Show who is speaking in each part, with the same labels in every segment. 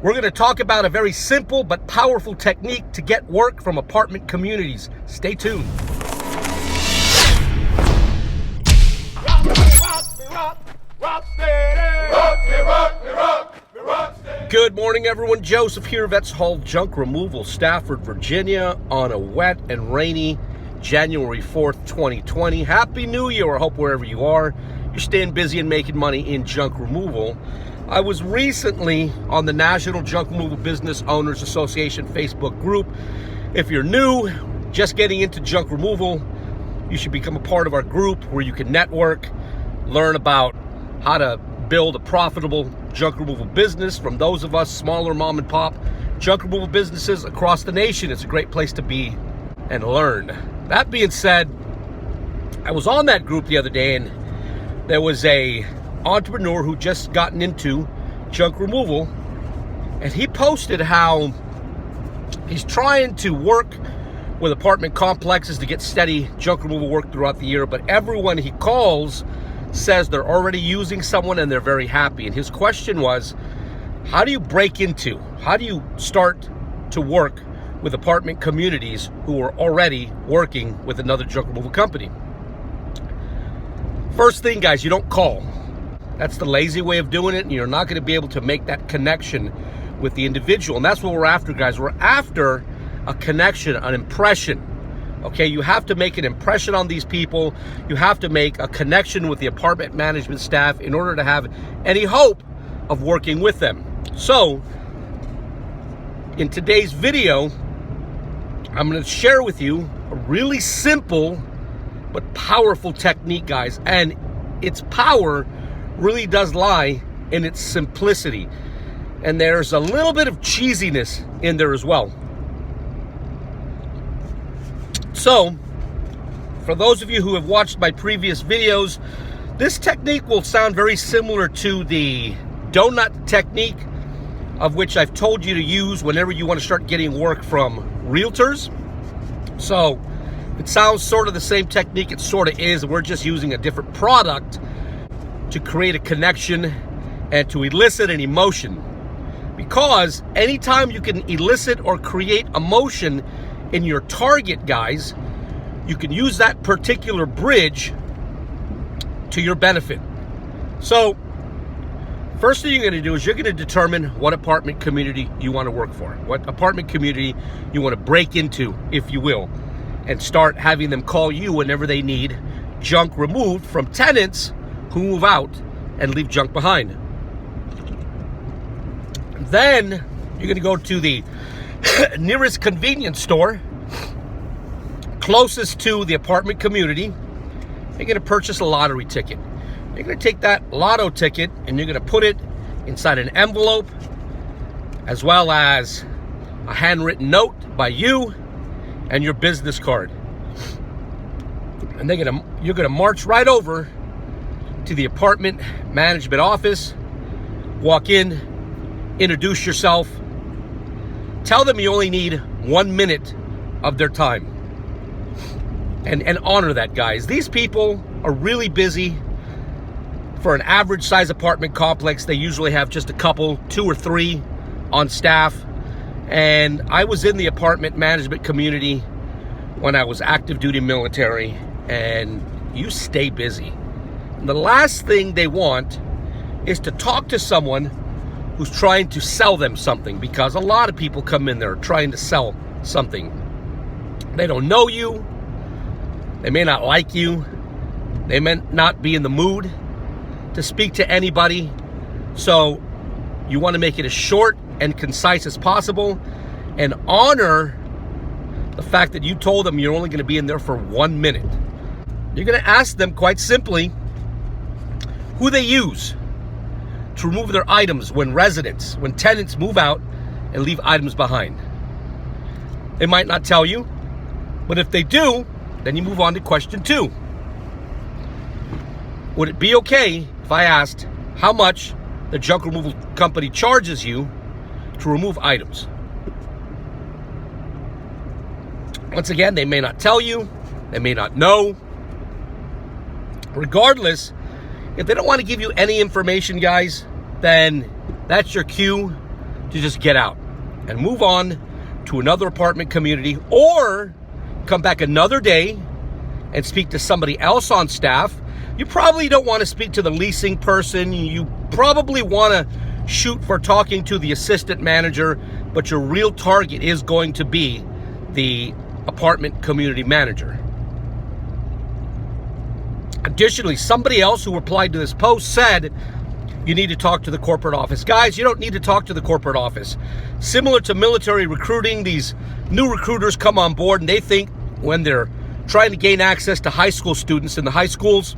Speaker 1: We're going to talk about a very simple but powerful technique to get work from apartment communities. Stay tuned. Good morning, everyone. Joseph here, Vets Haul Junk Removal, Stafford, Virginia, on a wet and rainy January 4th, 2020. Happy New Year. I hope wherever you are, you're staying busy and making money in junk removal. I was recently on the National Junk Removal Business Owners Association Facebook group. If you're new, just getting into junk removal, you should become a part of our group where you can network, learn about how to build a profitable junk removal business from those of us smaller mom and pop junk removal businesses across the nation. It's a great place to be and learn. That being said, I was on that group the other day, and there was a entrepreneur who just gotten into junk removal, and he posted how he's trying to work with apartment complexes to get steady junk removal work throughout the year, but everyone he calls says they're already using someone and they're very happy. And his question was, how do you start to work with apartment communities who are already working with another junk removal company? First thing, guys, you don't call. That's the lazy way of doing it, and you're not going to be able to make that connection with the individual. And that's what we're after, guys. We're after a connection, an impression. Okay, you have to make an impression on these people. You have to make a connection with the apartment management staff in order to have any hope of working with them. So, in today's video, I'm going to share with you a really simple but powerful technique, guys. And its power really does lie in its simplicity. And there's a little bit of cheesiness in there as well. So, for those of you who have watched my previous videos, this technique will sound very similar to the donut technique, of which I've told you to use whenever you want to start getting work from realtors. So, it sounds sort of the same technique. It sort of is. We're just using a different product to create a connection and to elicit an emotion. Because anytime you can elicit or create emotion in your target, guys, you can use that particular bridge to your benefit. So, first thing you're going to do is you're going to determine what apartment community you want to work for, what apartment community you want to break into, if you will, and start having them call you whenever they need junk removed from tenants who move out and leave junk behind. Then you're going to go to the nearest convenience store closest to the apartment community. You're going to purchase a lottery ticket. You're going to take that lotto ticket and you're going to put it inside an envelope, as well as a handwritten note by you and your business card. And you're going to march right over to the apartment management office, walk in, introduce yourself, tell them you only need 1 minute of their time, and honor that, guys. These people are really busy. For an average size apartment complex, they usually have just a couple, 2 or 3 on staff. And I was in the apartment management community when I was active duty military, and you stay busy. And the last thing they want is to talk to someone who's trying to sell them something, because a lot of people come in there trying to sell something. They don't know you. They may not like you. They may not be in the mood to speak to anybody. So you want to make it as short and concise as possible and honor the fact that you told them you're only going to be in there for 1 minute. You're going to ask them, quite simply, who they use to remove their items when tenants move out and leave items behind. They might not tell you, but if they do, then you move on to question 2. Would it be okay if I asked how much the junk removal company charges you to remove items? Once again, they may not tell you, they may not know. Regardless, if they don't want to give you any information, guys, then that's your cue to just get out and move on to another apartment community, or come back another day and speak to somebody else on staff. You probably don't want to speak to the leasing person. You probably want to shoot for talking to the assistant manager, but your real target is going to be the apartment community manager. Additionally, somebody else who replied to this post said you need to talk to the corporate office. Guys, you don't need to talk to the corporate office. Similar to military recruiting, these new recruiters come on board and they think when they're trying to gain access to high school students in the high schools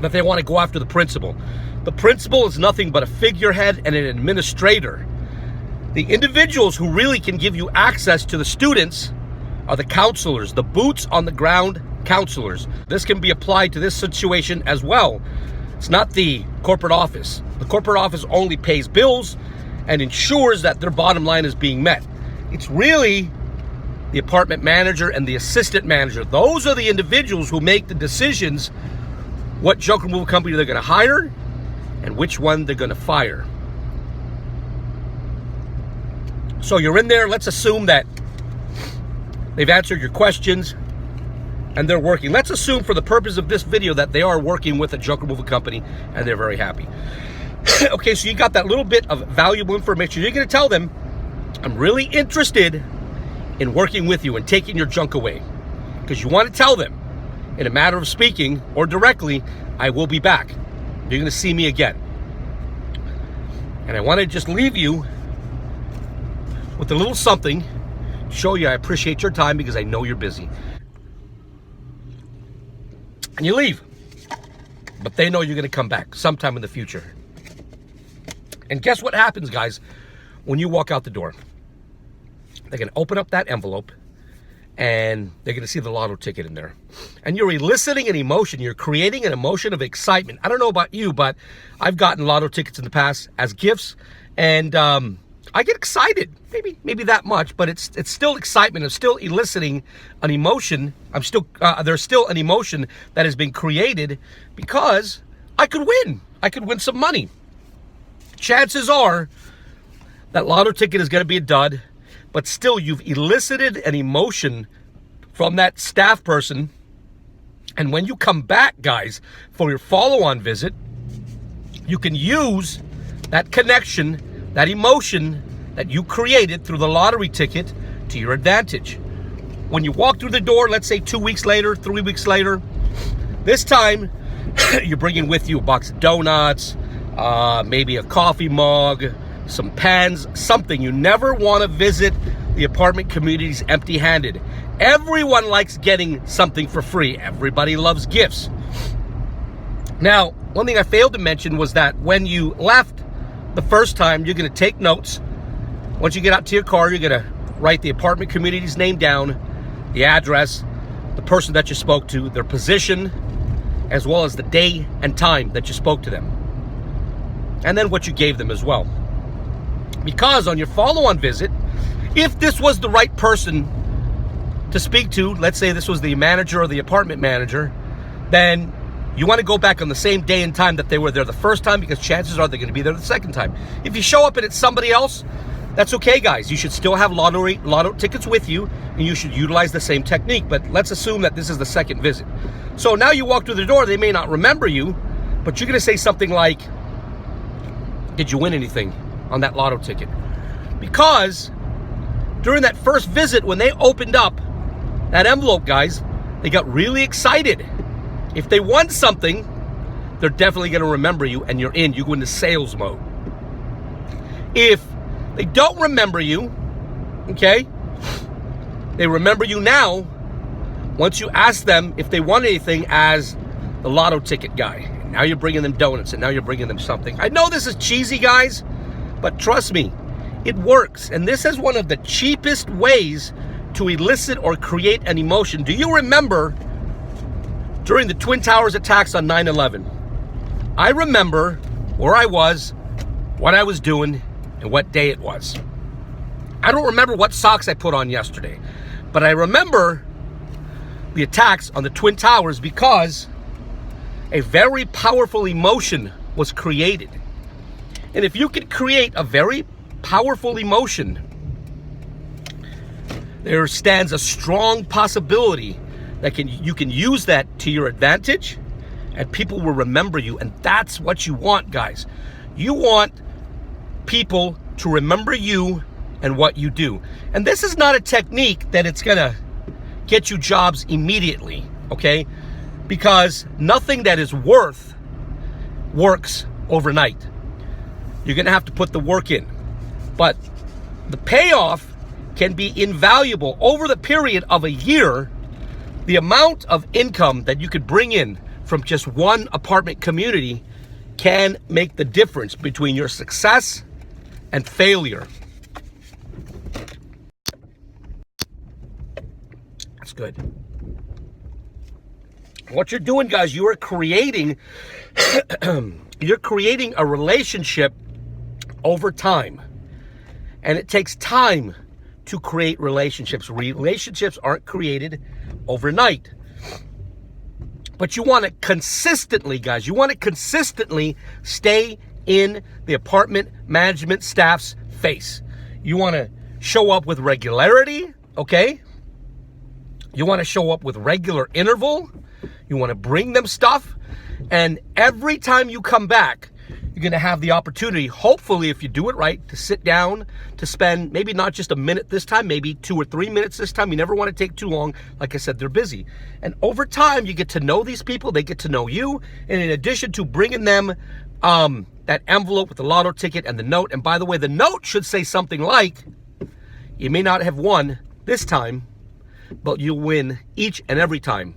Speaker 1: that they want to go after the principal. The principal is nothing but a figurehead and an administrator. The individuals who really can give you access to the students are the counselors, the boots on the ground counselors. This can be applied to this situation as well. It's not the corporate office. The corporate office only pays bills and ensures that their bottom line is being met. It's really the apartment manager and the assistant manager. Those are the individuals who make the decisions what junk removal company they're going to hire and which one they're going to fire. So you're in there. Let's assume that they've answered your questions and they're working. Let's assume for the purpose of this video that they are working with a junk removal company and they're very happy. Okay, so you got that little bit of valuable information. You're going to tell them, I'm really interested in working with you and taking your junk away. Because you want to tell them, in a matter of speaking or directly, I will be back. You're going to see me again. And I want to just leave you with a little something to show you I appreciate your time because I know you're busy. And you leave, but they know you're going to come back sometime in the future. And guess what happens, guys, when you walk out the door? They're going to open up that envelope and they're going to see the lotto ticket in there. And you're eliciting an emotion. You're creating an emotion of excitement. I don't know about you, but I've gotten lotto tickets in the past as gifts, and I get excited. Maybe that much, but it's still excitement. I'm still eliciting an emotion. There's still an emotion that has been created because I could win. I could win some money. Chances are that lotto ticket is going to be a dud, but still you've elicited an emotion from that staff person. And when you come back, guys, for your follow-on visit, you can use that connection, that emotion that you created through the lottery ticket to your advantage. When you walk through the door, let's say 2 weeks later, 3 weeks later, this time you're bringing with you a box of donuts, maybe a coffee mug, some pens, something. You never want to visit the apartment communities empty-handed. Everyone likes getting something for free. Everybody loves gifts. Now, one thing I failed to mention was that when you left the first time, you're going to take notes. Once you get out to your car, you're going to write the apartment community's name down, the address, the person that you spoke to, their position, as well as the day and time that you spoke to them. And then what you gave them as well. Because on your follow-on visit, if this was the right person to speak to, let's say this was the manager or the apartment manager, then you want to go back on the same day and time that they were there the first time, because chances are they're going to be there the second time. If you show up and it's somebody else, that's okay, guys. You should still have lotto tickets with you, and you should utilize the same technique. But let's assume that this is the second visit. So now you walk through the door, they may not remember you, but you're going to say something like, did you win anything on that lotto ticket? Because during that first visit, when they opened up that envelope, guys, they got really excited. If they won something, they're definitely going to remember you, and you're in. You go into sales mode. If they don't remember you, okay, they remember you now once you ask them if they won anything as the lotto ticket guy. Now you're bringing them donuts, and now you're bringing them something. I know this is cheesy, guys, but trust me, it works. And this is one of the cheapest ways to elicit or create an emotion. Do you remember during the Twin Towers attacks on 9/11? I remember where I was, what I was doing, and what day it was. I don't remember what socks I put on yesterday, but I remember the attacks on the Twin Towers because a very powerful emotion was created. And if you can create a very powerful emotion, there stands a strong possibility that you can use that to your advantage, and people will remember you. And that's what you want, guys. You want people to remember you and what you do. And this is not a technique that it's gonna get you jobs immediately, okay? Because nothing that is worth works overnight. You're gonna have to put the work in. But the payoff can be invaluable. Over the period of a year, the amount of income that you could bring in from just one apartment community can make the difference between your success and failure. That's good. What you're doing, guys, you are creating you're creating a relationship over time. And it takes time to create relationships. Relationships aren't created overnight. But you want to consistently, guys, you want to consistently stay in the apartment management staff's face. You want to show up with regularity, okay? You want to show up with regular interval. You want to bring them stuff. And every time you come back, you're going to have the opportunity, hopefully, if you do it right, to sit down, to spend maybe not just a minute this time, maybe 2 or 3 minutes this time. You never want to take too long. Like I said, they're busy. And over time, you get to know these people. They get to know you. And in addition to bringing them that envelope with the lotto ticket and the note, and by the way, the note should say something like, you may not have won this time, but you'll win each and every time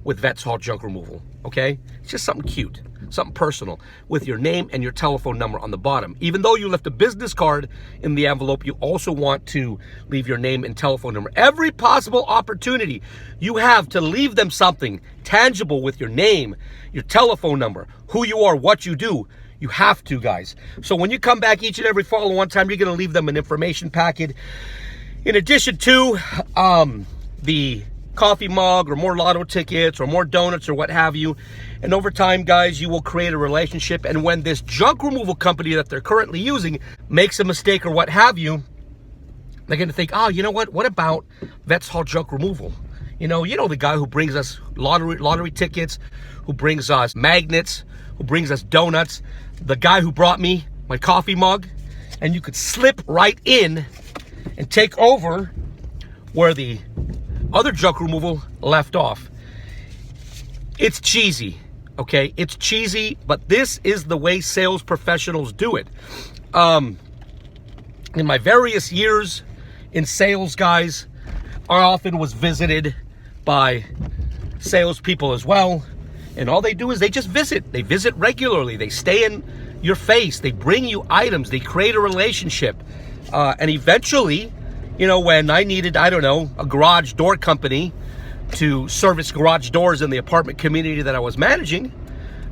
Speaker 1: with Vets Haul Junk Removal, okay? It's just something cute, something personal, with your name and your telephone number on the bottom. Even though you left a business card in the envelope, you also want to leave your name and telephone number. Every possible opportunity you have to leave them something tangible with your name, your telephone number, who you are, what you do, you have to, guys. So when you come back each and every follow-on time, you're going to leave them an information packet. In addition to the coffee mug or more lotto tickets or more donuts or what have you. And over time, guys, you will create a relationship. And when this junk removal company that they're currently using makes a mistake or what have you, they're going to think, oh, you know what about Vets Haul Junk Removal? You know the guy who brings us lottery tickets, who brings us magnets, who brings us donuts, the guy who brought me my coffee mug. And you could slip right in and take over where the other junk removal left off. It's cheesy, okay? It's cheesy, but this is the way sales professionals do it. In my various years in sales, guys, I often was visited by salespeople as well, and all they do is they just visit. They visit regularly. They stay in your face. They bring you items. They create a relationship, and eventually, you know, when I needed, I don't know, a garage door company to service garage doors in the apartment community that I was managing,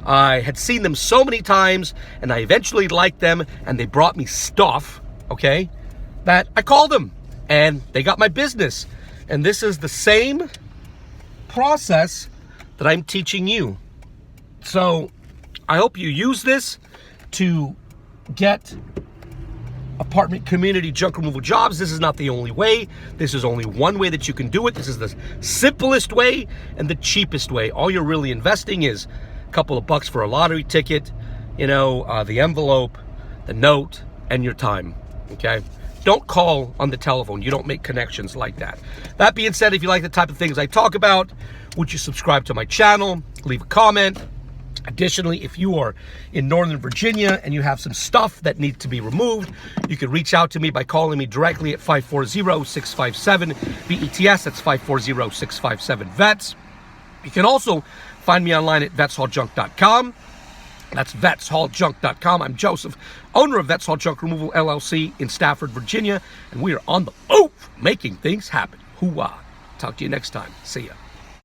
Speaker 1: I had seen them so many times, and I eventually liked them, and they brought me stuff, okay, that I called them, and they got my business. And this is the same process that I'm teaching you. So I hope you use this to get apartment community junk removal jobs. This is not the only way. This is only one way that you can do it. This is the simplest way and the cheapest way. All you're really investing is a couple of bucks for a lottery ticket, you know, the envelope, the note, and your time, okay? Don't call on the telephone. You don't make connections like that. That being said, if you like the type of things I talk about, would you subscribe to my channel, leave a comment? Additionally, if you are in Northern Virginia and you have some stuff that needs to be removed, you can reach out to me by calling me directly at 540-657-VETS. That's 540-657-VETS. You can also find me online at vetshauljunk.com. That's vetshauljunk.com. I'm Joseph, owner of Vets Haul Junk Removal, LLC in Stafford, Virginia, and we are on the move, making things happen. Hoo-ah. Talk to you next time. See ya.